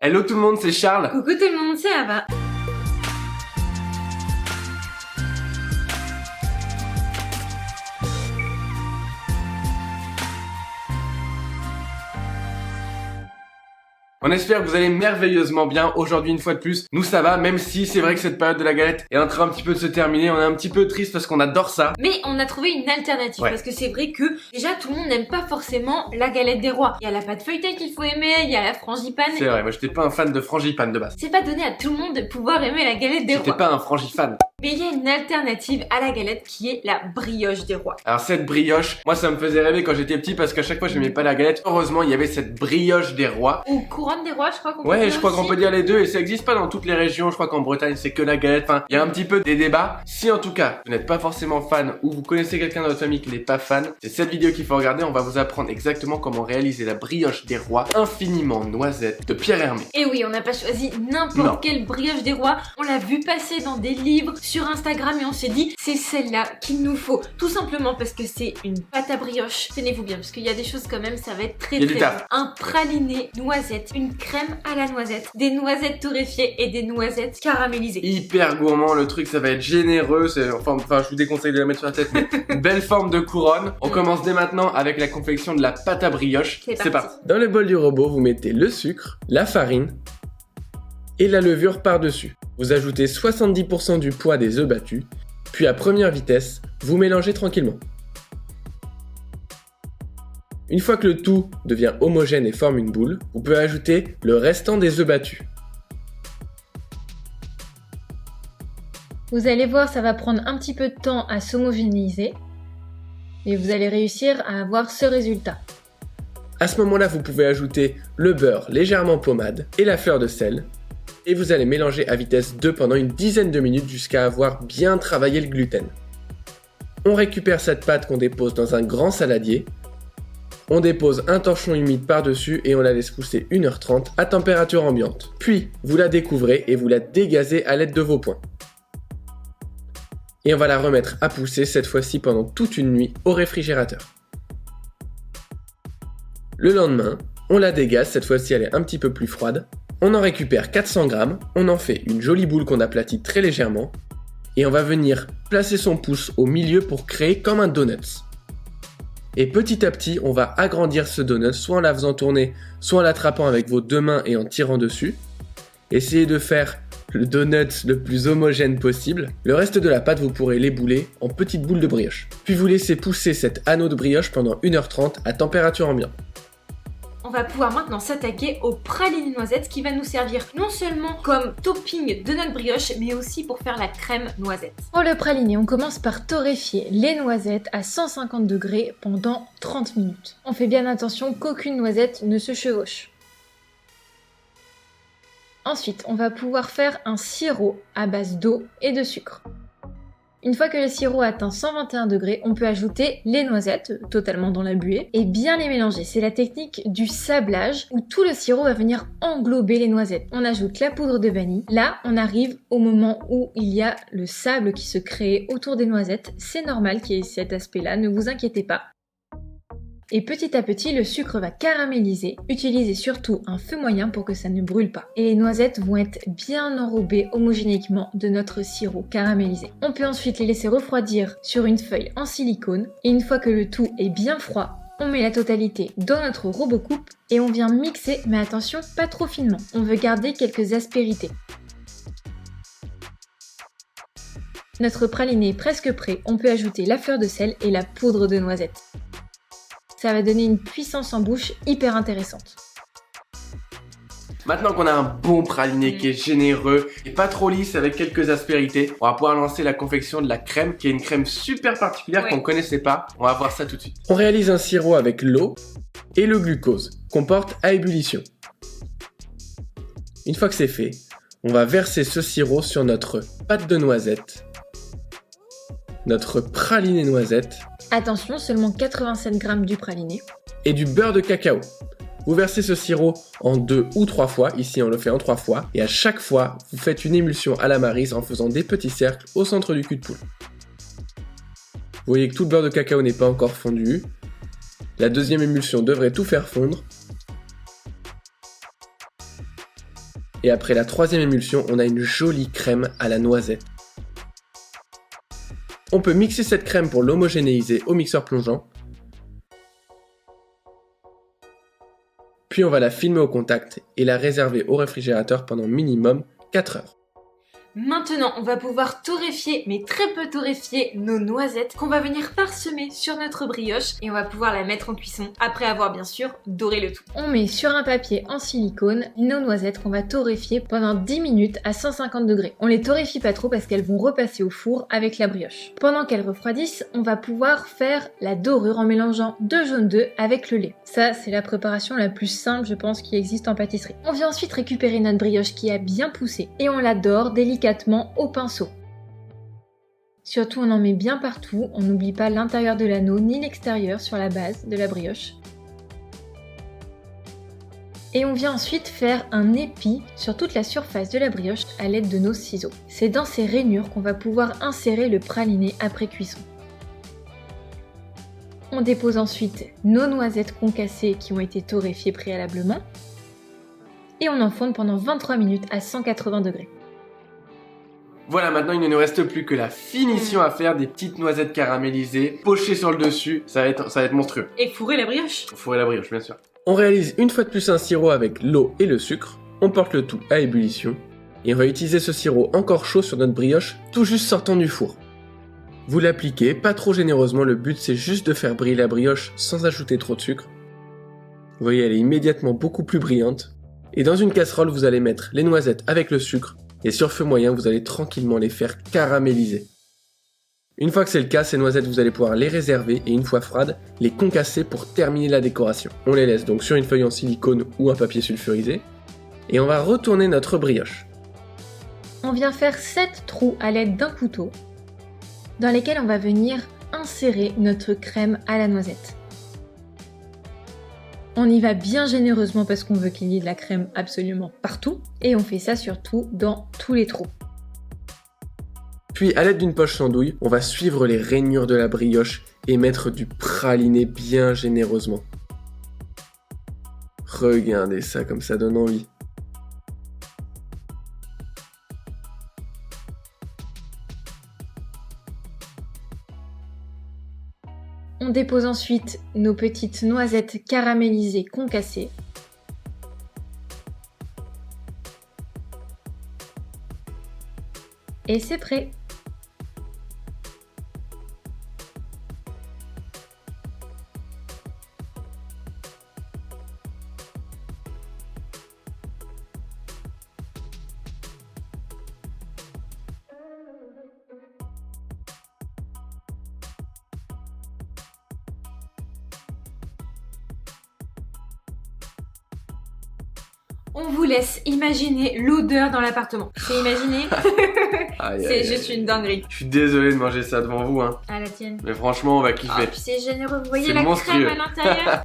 Hello tout le monde, c'est Charles. Coucou tout le monde, c'est Ava. On espère que vous allez merveilleusement bien aujourd'hui une fois de plus. Nous ça va, même si c'est vrai que cette période de la galette est en train un petit peu de se terminer. On est un petit peu triste parce qu'on adore ça. Mais on a trouvé une alternative parce que c'est vrai que déjà tout le monde n'aime pas forcément la galette des rois. Il y a la pâte feuilletée qu'il faut aimer, il y a la frangipane. C'est vrai, moi j'étais pas un fan de frangipane de base. C'est pas donné à tout le monde de pouvoir aimer la galette des rois. J'étais pas un frangifan. Mais il y a une alternative à la galette qui est la brioche des rois. Alors cette brioche, moi ça me faisait rêver quand j'étais petit parce qu'à chaque fois j'aimais pas la galette. Heureusement il y avait cette brioche des rois. Ou couronne des rois, je crois qu'on peut Ouais, dire je crois aussi. qu'on peut dire les deux et ça existe pas dans toutes les régions. Je crois qu'en Bretagne c'est que la galette. Enfin, il y a un petit peu des débats. Si en tout cas vous n'êtes pas forcément fan ou vous connaissez quelqu'un dans votre famille qui n'est pas fan, c'est cette vidéo qu'il faut regarder. On va vous apprendre exactement comment réaliser la brioche des rois infiniment noisette de Pierre Hermé. Et oui, on n'a pas choisi Non. n'importe quelle brioche des rois. On l'a vu passer dans des livres, sur Instagram et on s'est dit c'est celle-là qu'il nous faut. Tout simplement parce que c'est une pâte à brioche. Tenez-vous bien parce qu'il y a des choses quand même, ça va être très Il y a du très taf. bon. Un praliné noisette, une crème à la noisette, des noisettes torréfiées et des noisettes caramélisées. Hyper gourmand, le truc ça va être généreux. Enfin, je vous déconseille de la mettre sur la tête, mais une belle forme de couronne. On commence dès maintenant avec la confection de la pâte à brioche. C'est parti. Dans le bol du robot, vous mettez le sucre, la farine et la levure par-dessus. Vous ajoutez 70% du poids des œufs battus, puis à première vitesse, vous mélangez tranquillement. Une fois que le tout devient homogène et forme une boule, vous pouvez ajouter le restant des œufs battus. Vous allez voir, ça va prendre un petit peu de temps à s'homogénéiser, mais vous allez réussir à avoir ce résultat. À ce moment-là, vous pouvez ajouter le beurre légèrement pommade et la fleur de sel, et vous allez mélanger à vitesse 2 pendant une dizaine de minutes jusqu'à avoir bien travaillé le gluten. On récupère cette pâte qu'on dépose dans un grand saladier, on dépose un torchon humide par-dessus et on la laisse pousser 1h30 à température ambiante. Puis, vous la découvrez et vous la dégazez à l'aide de vos poings. Et on va la remettre à pousser cette fois-ci pendant toute une nuit au réfrigérateur. Le lendemain, on la dégaze, cette fois-ci elle est un petit peu plus froide. On en récupère 400 grammes, on en fait une jolie boule qu'on aplatit très légèrement et on va venir placer son pouce au milieu pour créer comme un donut. Et petit à petit, on va agrandir ce donut, soit en la faisant tourner, soit en l'attrapant avec vos deux mains et en tirant dessus. Essayez de faire le donut le plus homogène possible. Le reste de la pâte, vous pourrez l'ébouler en petites boules de brioche. Puis vous laissez pousser cet anneau de brioche pendant 1h30 à température ambiante. On va pouvoir maintenant s'attaquer au praliné noisette qui va nous servir non seulement comme topping de notre brioche, mais aussi pour faire la crème noisette. Pour le praliné, on commence par torréfier les noisettes à 150 degrés pendant 30 minutes. On fait bien attention qu'aucune noisette ne se chevauche. Ensuite, on va pouvoir faire un sirop à base d'eau et de sucre. Une fois que le sirop atteint 121 degrés, on peut ajouter les noisettes totalement dans la buée et bien les mélanger. C'est la technique du sablage où tout le sirop va venir englober les noisettes. On ajoute la poudre de vanille. Là, on arrive au moment où il y a le sable qui se crée autour des noisettes. C'est normal qu'il y ait cet aspect-là, ne vous inquiétez pas. Et petit à petit, le sucre va caraméliser. Utilisez surtout un feu moyen pour que ça ne brûle pas. Et les noisettes vont être bien enrobées homogénéquement de notre sirop caramélisé. On peut ensuite les laisser refroidir sur une feuille en silicone. Et une fois que le tout est bien froid, on met la totalité dans notre robot coupe et on vient mixer, mais attention, pas trop finement. On veut garder quelques aspérités. Notre praliné est presque prêt. On peut ajouter la fleur de sel et la poudre de noisette. Ça va donner une puissance en bouche hyper intéressante. Maintenant qu'on a un bon praliné qui est généreux et pas trop lisse avec quelques aspérités, on va pouvoir lancer la confection de la crème qui est une crème super particulière qu'on connaissait pas. On va voir ça tout de suite. On réalise un sirop avec l'eau et le glucose qu'on porte à ébullition. Une fois que c'est fait, on va verser ce sirop sur notre pâte de noisette, notre praliné noisette Attention, seulement 87 g du praliné. et du beurre de cacao. Vous versez ce sirop en 2 ou 3 fois, ici on le fait en 3 fois, et à chaque fois, vous faites une émulsion à la maryse en faisant des petits cercles au centre du cul de poule. Vous voyez que tout le beurre de cacao n'est pas encore fondu. La deuxième émulsion devrait tout faire fondre. Et après la troisième émulsion, on a une jolie crème à la noisette. On peut mixer cette crème pour l'homogénéiser au mixeur plongeant. Puis on va la filmer au contact et la réserver au réfrigérateur pendant minimum 4 heures. Maintenant, on va pouvoir torréfier, mais très peu torréfier, nos noisettes qu'on va venir parsemer sur notre brioche et on va pouvoir la mettre en cuisson après avoir bien sûr doré le tout. On met sur un papier en silicone nos noisettes qu'on va torréfier pendant 10 minutes à 150 degrés. On les torréfie pas trop parce qu'elles vont repasser au four avec la brioche. Pendant qu'elles refroidissent, on va pouvoir faire la dorure en mélangeant 2 jaunes d'œufs avec le lait. Ça, c'est la préparation la plus simple, je pense, qui existe en pâtisserie. On vient ensuite récupérer notre brioche qui a bien poussé et on la dore délicatement au pinceau. Surtout, on en met bien partout, on n'oublie pas l'intérieur de l'anneau ni l'extérieur sur la base de la brioche. Et on vient ensuite faire un épi sur toute la surface de la brioche à l'aide de nos ciseaux. C'est dans ces rainures qu'on va pouvoir insérer le praliné après cuisson. On dépose ensuite nos noisettes concassées qui ont été torréfiées préalablement et on enfourne pendant 23 minutes à 180 degrés. Voilà, maintenant il ne nous reste plus que la finition à faire, des petites noisettes caramélisées, pochées sur le dessus, ça va être monstrueux. Et fourrer la brioche. Fourrer la brioche, bien sûr. On réalise une fois de plus un sirop avec l'eau et le sucre, on porte le tout à ébullition, et on va utiliser ce sirop encore chaud sur notre brioche, tout juste sortant du four. Vous l'appliquez, pas trop généreusement, le but c'est juste de faire briller la brioche sans ajouter trop de sucre. Vous voyez, elle est immédiatement beaucoup plus brillante. Et dans une casserole, vous allez mettre les noisettes avec le sucre, et sur feu moyen, vous allez tranquillement les faire caraméliser. Une fois que c'est le cas, ces noisettes, vous allez pouvoir les réserver et une fois froides, les concasser pour terminer la décoration. On les laisse donc sur une feuille en silicone ou un papier sulfurisé, et on va retourner notre brioche. On vient faire 7 trous à l'aide d'un couteau, dans lesquels on va venir insérer notre crème à la noisette. On y va bien généreusement parce qu'on veut qu'il y ait de la crème absolument partout. Et on fait ça surtout dans tous les trous. Puis à l'aide d'une poche sans douille, on va suivre les rainures de la brioche et mettre du praliné bien généreusement. Regardez ça comme ça donne envie. On dépose ensuite nos petites noisettes caramélisées concassées. Et c'est prêt! On vous laisse imaginer l'odeur dans l'appartement. C'est imaginé? C'est juste une dinguerie. Je suis désolé de manger ça devant vous, hein. À la tienne. Mais franchement, on va kiffer. Oh, puis c'est généreux. Vous voyez C'est la monstrueux. crème à l'intérieur?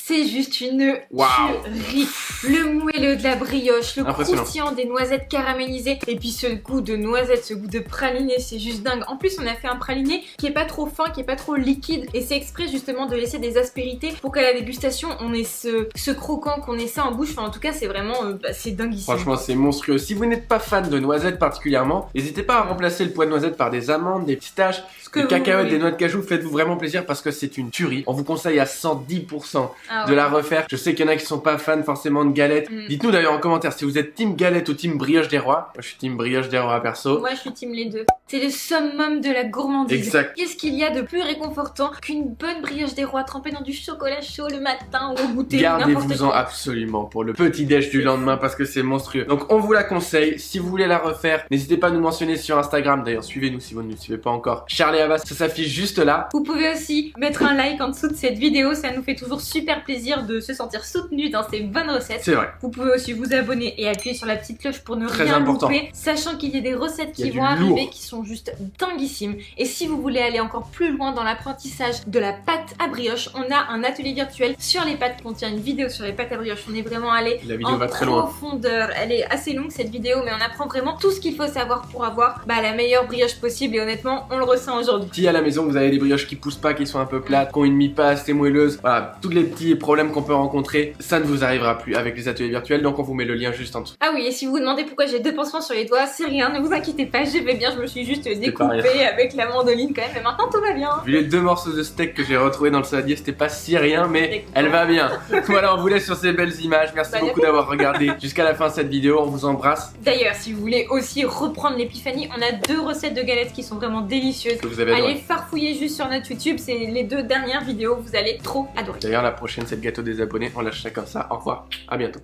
C'est juste une tuerie. Le moelleux de la brioche, le croustillant des noisettes caramélisées et puis ce goût de noisette, ce goût de praliné, c'est juste dingue. En plus, on a fait un praliné qui est pas trop fin, qui est pas trop liquide et c'est exprès justement de laisser des aspérités pour qu'à la dégustation, on ait ce croquant, qu'on ait ça en bouche. Enfin, en tout cas, c'est vraiment, c'est dinguissime. Franchement, c'est monstrueux. Si vous n'êtes pas fan de noisettes particulièrement, n'hésitez pas à remplacer le pois de noisette par des amandes, des pistaches, des cacahuètes, des noix de cajou. Faites-vous vraiment plaisir parce que c'est une tuerie. On vous conseille à 110% de la refaire. Je sais qu'il y en a qui sont pas fans forcément de galettes. Dites-nous d'ailleurs en commentaire si vous êtes team galette ou team brioche des rois. Moi je suis team brioche des rois perso. Moi je suis team les deux. C'est le summum de la gourmandise. Exact. Qu'est-ce qu'il y a de plus réconfortant qu'une bonne brioche des rois trempée dans du chocolat chaud le matin ou au goûter? Gardez-vous-en absolument pour le petit déj du lendemain parce que c'est monstrueux. Donc on vous la conseille. Si vous voulez la refaire, n'hésitez pas à nous mentionner sur Instagram. D'ailleurs suivez-nous si vous ne nous suivez pas encore. Charlie Havas, ça s'affiche juste là. Vous pouvez aussi mettre un like en dessous de cette vidéo. Ça nous fait toujours super plaisir de se sentir soutenu dans ces bonnes recettes. C'est vrai. Vous pouvez aussi vous abonner et appuyer sur la petite cloche pour ne rien louper, sachant qu'il y a des recettes qui vont arriver qui sont juste dinguissimes. Et si vous voulez aller encore plus loin dans l'apprentissage de la pâte à brioche, on a un atelier virtuel sur les pâtes. On tient une vidéo sur les pâtes à brioche. On est vraiment allé en profondeur. Elle est assez longue cette vidéo, mais on apprend vraiment tout ce qu'il faut savoir pour avoir la meilleure brioche possible. Et honnêtement, on le ressent aujourd'hui. aujourd'hui. Si à la maison vous avez des brioches qui poussent pas, qui sont un peu plates, qui ont une mie pas assez moelleuse, voilà, tous les petits problèmes qu'on peut rencontrer, ça ne vous arrivera plus avec les ateliers virtuels, donc on vous met le lien juste en dessous. Ah oui, et si vous vous demandez pourquoi j'ai 2 pansements sur les doigts, c'est rien, ne vous inquiétez pas, je vais bien, je me suis juste découpée avec la mandoline quand même, mais maintenant tout va bien. Vu les 2 morceaux de steak que j'ai retrouvés dans le saladier, c'était pas si rien, mais elle va bien. Voilà, on vous laisse sur ces belles images, merci beaucoup d'avoir regardé jusqu'à la fin de cette vidéo, on vous embrasse. D'ailleurs, si vous voulez aussi reprendre l'épiphanie, on a 2 recettes de galettes qui sont vraiment délicieuses. Que vous avez adoré. Allez farfouiller juste sur notre YouTube, c'est les 2 dernières vidéos, vous allez trop adorer. D'ailleurs, la prochaine c'est le gâteau des abonnés, on lâche ça comme ça, au revoir, à bientôt.